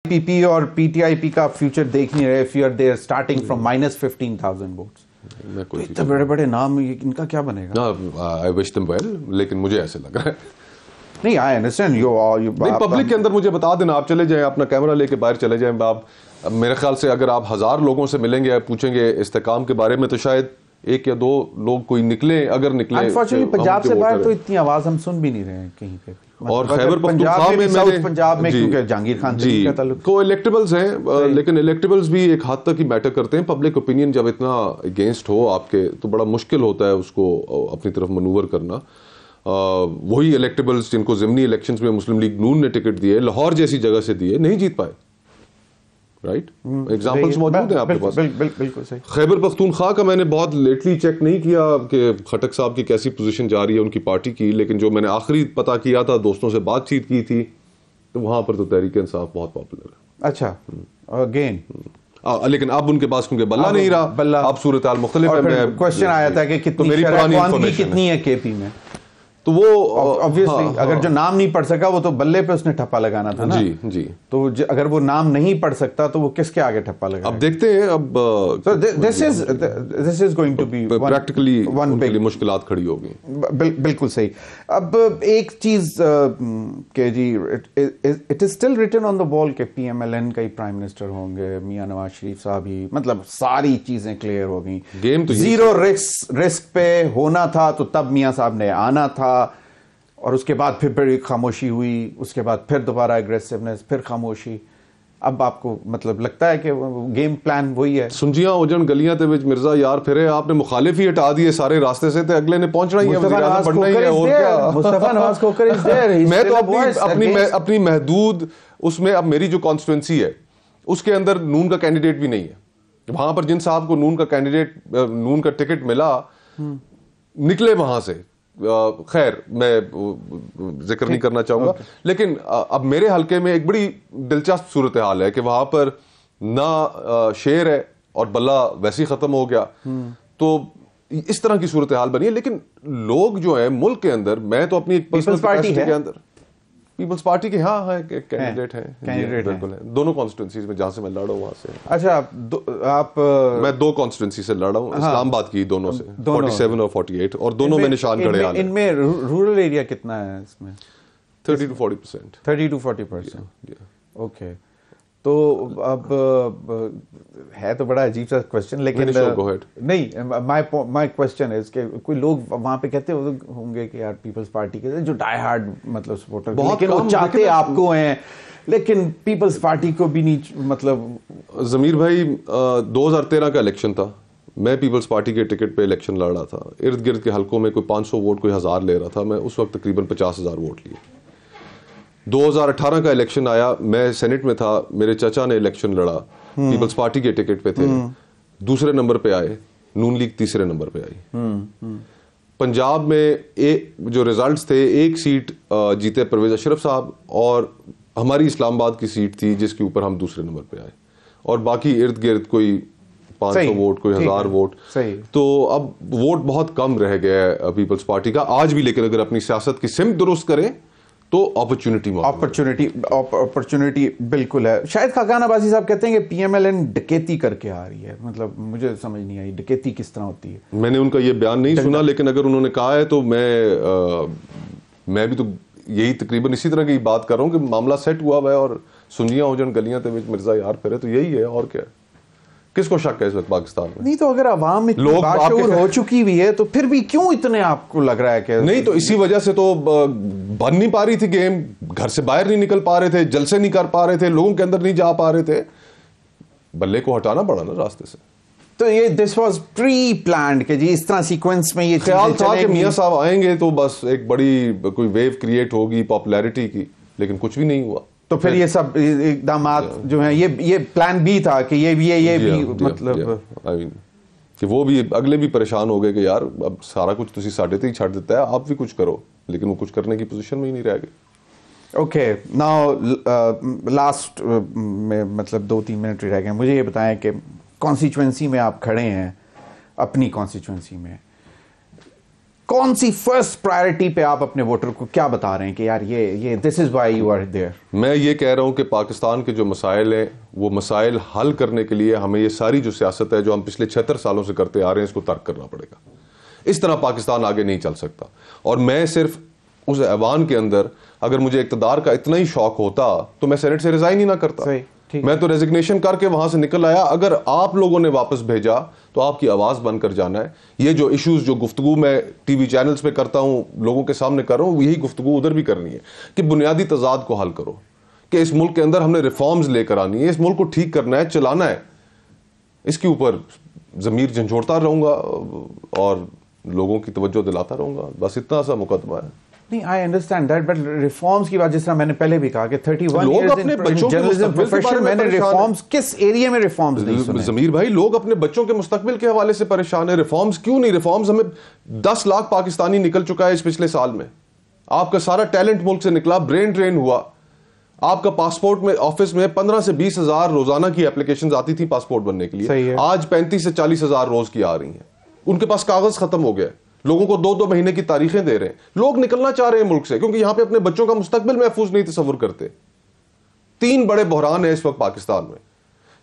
پی پی اور P T I پی کا future دیکھ نہیں رہے. Fair they are starting from -15,000 votes. اتنے بڑے بڑے نام, ان کا کیا بنے گا؟ I wish them well, لیکن مجھے ایسے لگ رہا ہے. نہیں, آئی انڈرسٹینڈ یو پبلک کے اندر مجھے بتا دینا, آپ چلے جائیں اپنا کیمرہ لے کے باہر چلے جائیں. آپ میرے خیال سے اگر آپ 1000 لوگوں سے ملیں گے, پوچھیں گے استحکام کے بارے میں, تو شاید 1 یا 2 لوگ کوئی نکلیں, اگر نکلیں. انفارچونیٹلی پنجاب سے باہر تو اتنی آواز ہم سن بھی نہیں رہے ہیں کہیں پہ. اور خیبر پختونخوا میں ساؤتھ پنجاب میں کیونکہ جہانگیر خان کا تعلق کو الیکٹیبلز ہیں, لیکن الیکٹیبلز بھی ایک حد تک ہی میٹر کرتے ہیں. پبلک اوپینین جب اتنا اگینسٹ ہو آپ کے, تو بڑا مشکل ہوتا ہے اس کو اپنی طرف منور کرنا. وہی الیکٹیبلز جن کو ضمنی الیکشنز میں مسلم لیگ نون نے ٹکٹ دیے, لاہور جیسی جگہ سے دیے, نہیں جیت پائے. رائٹ, ایگزامپلس موجود ہیں آپ کے پاس. بالکل صحیح. خیبر پختونخوا کا میں نے بہت لیٹلی چیک نہیں کیا کہ خٹک صاحب کی کیسی پوزیشن جا رہی ہے ان کی پارٹی کی, لیکن جو میں نے آخری پتا کیا تھا, دوستوں سے بات چیت کی تھی, تو وہاں پر تو تحریک انصاف بہت پاپولر ہے. اچھا, اگین لیکن اب ان کے پاس کیونکہ بلہ نہیں رہا, اب صورتحال مختلف ہے. کوشچن آیا تھا کہ کتنی ہے کے پی میں, تو وہ obviously اگر جو نام نہیں پڑھ سکا وہ تو بلے پہ اس نے ٹھپا لگانا تھا نا. جی. تو اگر وہ نام نہیں پڑھ سکتا تو وہ کس کے آگے ٹھپا لگائے؟ اب دیکھتے ہیں. اب this is going to be practically ان کے لیے مشکلات کھڑی ہوگی. بالکل صحیح. اب ایک چیز کہ جی it is still written on the wall کہ پی ایم ایل این کا ہی پرائم منسٹر ہوں گے, میاں نواز شریف صاحب ہی, مطلب ساری چیزیں کلیئر ہو گئیں. گیم تو زیرو رسک پہ ہونا تھا, تو تب میاں صاحب نے آنا تھا, اور اس کے بعد پھر ایک خاموشی ہوئی, اس کے بعد پھر دوبارہ اگریسونیس, پھر خاموشی. اب آپ کو مطلب لگتا ہے کہ گیم پلان وہی ہے؟ سنجیاں اوجن گلیاں تے وچ مرزا یار پھرے, آپ نے مخالف ہی ہٹا دیے سارے راستے سے, تے اگلے نے پہنچنا ہی ہے, وزیر اعظم بننا ہی ہے. اور کیا مصطفیٰ نواز کوکر از دیئر. میں تو اپنی محدود اس میں, اب میری جو کانسٹیٹوئنسی ہے اس کے اندر نون کا کینڈیڈیٹ بھی نہیں ہے. وہاں پر جن صاحب کو نون کا کینڈیڈیٹ, نون کا ٹکٹ ملا, نکلے وہاں سے. خیر میں ذکر نہیں کرنا چاہوں گا, لیکن اب میرے حلقے میں ایک بڑی دلچسپ صورتحال ہے کہ وہاں پر نہ شیر ہے اور بلہ ویسے ہی ختم ہو گیا. تو اس طرح کی صورتحال بنی ہے. لیکن لوگ جو ہیں ملک کے اندر, میں تو اپنی پیپلز پارٹی کے اندر, پیپلز پارٹی کے ہاں کینڈیڈیٹ ہیں, بالکل ہیں دونوں کانسٹیٹوئنسیز میں جہاں سے میں لڑ رہا ہوں وہاں سے. اچھا, آپ میں 2 کانسٹیٹوئنسی سے لڑ رہا ہوں, اسلام آباد کی دونوں سے, 47 اور 48, اور دونوں میں نشان گڑھے حال. ان میں رورل ایریا کتنا ہے اس میں؟ 30 to 40%. 30 to 40%. اوکے. تو اب ہے تو بڑا عجیب سا کوشچن, لیکن نہیں, مائی کوشچن از کہ کوئی لوگ وہاں پہ کہتے ہوں گے کہ یار پیپلز پارٹی کے جو ڈائی ہارڈ مطلب سپورٹر, لیکن وہ چاہتے آپ کو ہیں, لیکن پیپلز پارٹی کو بھی نہیں. مطلب ضمیر بھائی 2013 کا الیکشن تھا, میں پیپلز پارٹی کے ٹکٹ پہ الیکشن لڑ رہا تھا. ارد گرد کے حلقوں میں کوئی 500 ووٹ, کوئی 1000 لے رہا تھا. میں اس وقت تقریباً 50,000 ووٹ لیے. 2018 کا الیکشن آیا, میں سینٹ میں تھا, میرے چچا نے الیکشن لڑا, پیپلز پارٹی کے ٹکٹ پہ تھے, دوسرے نمبر پہ آئے, نون لیگ تیسرے نمبر پہ آئی. پنجاب میں جو ریزلٹس تھے, ایک سیٹ جیتے پرویز اشرف صاحب, اور ہماری اسلام آباد کی سیٹ تھی جس کے اوپر ہم دوسرے نمبر پہ آئے, اور باقی ارد گرد کوئی 500 ووٹ, کوئی 1000 ووٹ. تو اب ووٹ بہت کم رہ گیا ہے پیپلز پارٹی کا آج بھی, لیکن اگر اپنی سیاست کی سمت درست کریں تو اپرچونٹی بالکل ہے. شاید خاقان عباسی صاحب کہتے ہیں کہ پی ایم ایل این ڈکیتی کر کے آ رہی ہے. مطلب مجھے سمجھ نہیں آئی ڈکیتی کس طرح ہوتی ہے. میں نے ان کا یہ بیان نہیں سنا, لیکن اگر انہوں نے کہا ہے تو میں بھی تو یہی تقریباً اسی طرح کی بات کر رہا ہوں کہ معاملہ سیٹ ہوا ہوا ہے, اور سنجیاں ہو جان گلیاں تے مرزا یار پھرے, تو یہی ہے. اور کیا, کس کو شک ہے اس وقت پاکستان میں؟ نہیں تو اگر عوام میں باشعور ہو چکی بھی ہے تو پھر بھی کیوں اتنے آپ کو لگ رہا ہے کہ نہیں؟ تو اسی وجہ سے تو بن نہیں پا رہی تھی گیم, گھر سے باہر نہیں نکل پا رہے تھے, جلسے نہیں کر پا رہے تھے, لوگوں کے اندر نہیں جا پا رہے تھے, بلے کو ہٹانا پڑا نا راستے سے. تو یہ دس واز پری پلانڈ کہ جی اس طرح سیکوینس میں یہ خیال تھا کہ میاں صاحب آئیں گے تو بس ایک بڑی کوئی ویو کریٹ ہوگی پاپولیرٹی کی, لیکن کچھ بھی نہیں ہوا. تو پھر یہ سب اقدامات جو ہیں یہ پلان بھی تھا کہ یہ بھی مطلب کہ وہ بھی اگلے بھی پریشان ہو گئے کہ یار اب سارا کچھ تسی ساڈے تے ہی چھڑ دیتا ہے, آپ بھی کچھ کرو, لیکن وہ کچھ کرنے کی پوزیشن میں ہی نہیں رہ گئے. اوکے, ناؤ لاسٹ میں مطلب 2-3 منٹ رہ گئے, مجھے یہ بتائیں کہ کانسٹیچوئنسی میں آپ کھڑے ہیں, اپنی کانسٹیچوئنسی میں کون سی فرسٹ پرائرٹی پہ آپ اپنے ووٹر کو کیا بتا رہے ہیں کہ یار یہ this is why you are there? میں یہ کہہ رہا ہوں کہ پاکستان کے جو مسائل ہیں وہ مسائل حل کرنے کے لیے ہمیں یہ ساری جو سیاست ہے جو ہم پچھلے 76 سالوں سے کرتے آ رہے ہیں اس کو ترک کرنا پڑے گا. اس طرح پاکستان آگے نہیں چل سکتا. اور میں صرف اس ایوان کے اندر اگر مجھے اقتدار کا اتنا ہی شوق ہوتا تو میں سینٹ سے ریزائن ہی نہ کرتا. میں تو ریزگنیشن کر کے وہاں سے نکل آیا. اگر آپ لوگوں نے واپس بھیجا تو آپ کی آواز بن کر جانا ہے. یہ جو ایشوز جو گفتگو میں ٹی وی چینلز پہ کرتا ہوں لوگوں کے سامنے کر رہا ہوں یہی گفتگو ادھر بھی کرنی ہے کہ بنیادی تضاد کو حل کرو, کہ اس ملک کے اندر ہم نے ریفارمز لے کر آنی ہے, اس ملک کو ٹھیک کرنا ہے, چلانا ہے. اس کے اوپر ضمیر جھنجھوڑتا رہوں گا اور لوگوں کی توجہ دلاتا رہوں گا. بس اتنا سا مقدمہ ہے. نہیں, I understand that, but reforms کی بات جس طرح میں نے پہلے بھی کہا کہ 31 لوگ years اپنے بچوں کے journalism profession میں نے reforms کس ایریا میں reforms نہیں سنے. ضمیر بھائی لوگ اپنے بچوں کے مستقبل کے حوالے سے پریشان ہیں. ریفارمز کیوں نہیں؟ ریفارمز ہمیں 10 لاکھ پاکستانی نکل چکا ہے اس پچھلے سال میں. آپ کا سارا ٹیلنٹ ملک سے نکلا, برین ڈرین ہوا. آپ کا پاسپورٹ میں آفس میں 15 سے 20 ہزار روزانہ کی اپلیکیشنز آتی تھی پاسپورٹ بننے کے لیے, آج 35 سے 40 ہزار روز کی آ رہی ہیں. ان کے پاس کاغذ ختم ہو گیا. لوگوں کو 2-2 مہینے کی تاریخیں دے رہے ہیں. لوگ نکلنا چاہ رہے ہیں ملک سے کیونکہ یہاں پہ اپنے بچوں کا مستقبل محفوظ نہیں تصور کرتے. 3 بڑے بحران ہیں اس وقت پاکستان میں.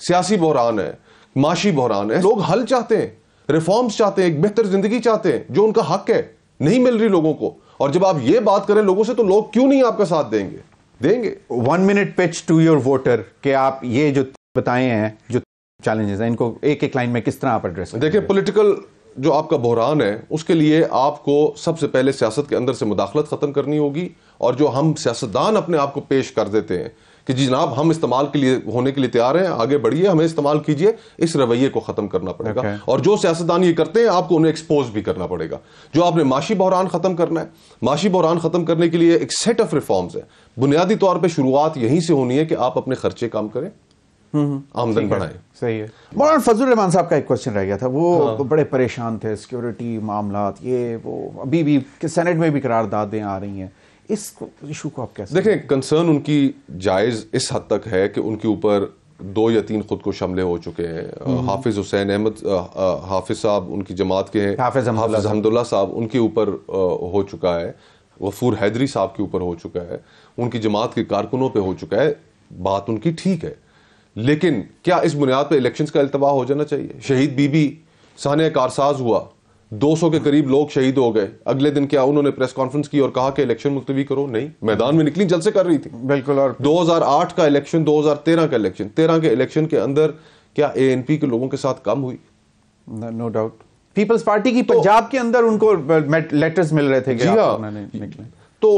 سیاسی بحران ہے, معاشی بحران ہے. لوگ حل چاہتے ہیں, ریفارمز چاہتے ہیں, ایک بہتر زندگی چاہتے ہیں جو ان کا حق ہے, نہیں مل رہی لوگوں کو. اور جب آپ یہ بات کریں لوگوں سے تو لوگ کیوں نہیں آپ کا ساتھ دیں گے؟ دیں گے. 1 minute pitch to your voter کہ آپ یہ جو بتائے ہیں جو چیلنجز ہیں ان کو ایک لائن میں کس طرح آپ ایڈریس کریں؟ دیکھیں, پولیٹیکل جو آپ کا بحران ہے اس کے لیے آپ کو سب سے پہلے سیاست کے اندر سے مداخلت ختم کرنی ہوگی. اور جو ہم سیاستدان اپنے آپ کو پیش کر دیتے ہیں کہ جی جناب ہم استعمال کے لیے ہونے کے لیے تیار ہیں, آگے بڑھیے, ہمیں استعمال کیجئے, اس رویے کو ختم کرنا پڑے گا. اور جو سیاستدان یہ کرتے ہیں آپ کو انہیں ایکسپوز بھی کرنا پڑے گا. جو آپ نے معاشی بحران ختم کرنا ہے, معاشی بحران ختم کرنے کے لیے ایک سیٹ آف ریفارمز ہے. بنیادی طور پہ شروعات یہیں سے ہونی ہے کہ آپ اپنے خرچے کام کریں, آمدن بڑھائیں. صحیح ہے. مولانا فضل الرحمان صاحب کا ایک کوشچن رہ گیا تھا, وہ بڑے پریشان تھے, سیکیورٹی معاملات, یہ وہ ابھی بھی سینٹ میں بھی قراردادیں آ رہی ہیں. اس ایشو کو آپ کیسے دیکھیں؟ کنسرن ان کی جائز اس حد تک ہے کہ ان کے اوپر 2 یا 3 خودکش حملے ہو چکے ہیں. حافظ حسین احمد حافظ صاحب ان کی جماعت کے ہیں, حافظ حمداللہ صاحب ان کے اوپر ہو چکا ہے, غفور حیدری صاحب کے اوپر ہو چکا ہے, ان کی جماعت کے کارکنوں پہ ہو چکا ہے. بات ان کی ٹھیک ہے, لیکن کیا اس بنیاد پہ الیکشنز کا التوا ہو جانا چاہیے؟ شہید بی بی سانحہ کارساز ہوا, 200 کے قریب لوگ شہید ہو گئے. اگلے دن کیا انہوں نے پریس کانفرنس کی اور کہا کہ الیکشن ملتوی کرو؟ نہیں, میدان میں نکلی, جلسے کر رہی تھی. بالکل. اور 2008 کا الیکشن, 2013 کا الیکشن, 13 کے الیکشن کے اندر کیا اے این پی کے لوگوں کے ساتھ کم ہوئی؟ No doubt. پیپلز پارٹی کی پنجاب کے اندر ان کو لیٹرز مل رہے تھے کہ تو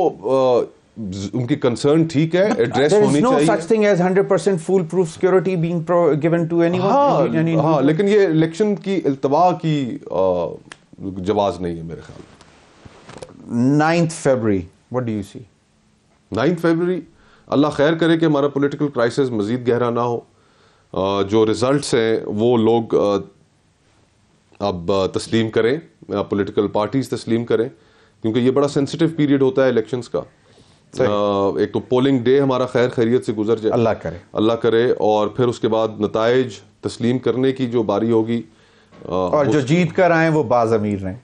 ان کی کنسرن ٹھیک ہے, ایڈریس ہونی چاہیے. There is no such thing as 100% foolproof security being given to anyone. ہاں, لیکن یہ الیکشن کی التوا کی جواز نہیں ہے میرے خیال. 9th February, what do you see? 9th February, اللہ خیر کرے کہ ہمارا پولیٹیکل کرائسس مزید گہرا نہ ہو. جو ریزلٹس ہیں وہ لوگ اب تسلیم کریں, پولیٹیکل پارٹیز تسلیم کریں, کیونکہ یہ بڑا سینسٹیو پیریڈ ہوتا ہے الیکشنز کا. ایک تو پولنگ ڈے ہمارا خیر خیریت سے گزر جائے, اللہ کرے, اور پھر اس کے بعد نتائج تسلیم کرنے کی جو باری ہوگی, اور جو جیت کر آئیں وہ باضمیر رہیں.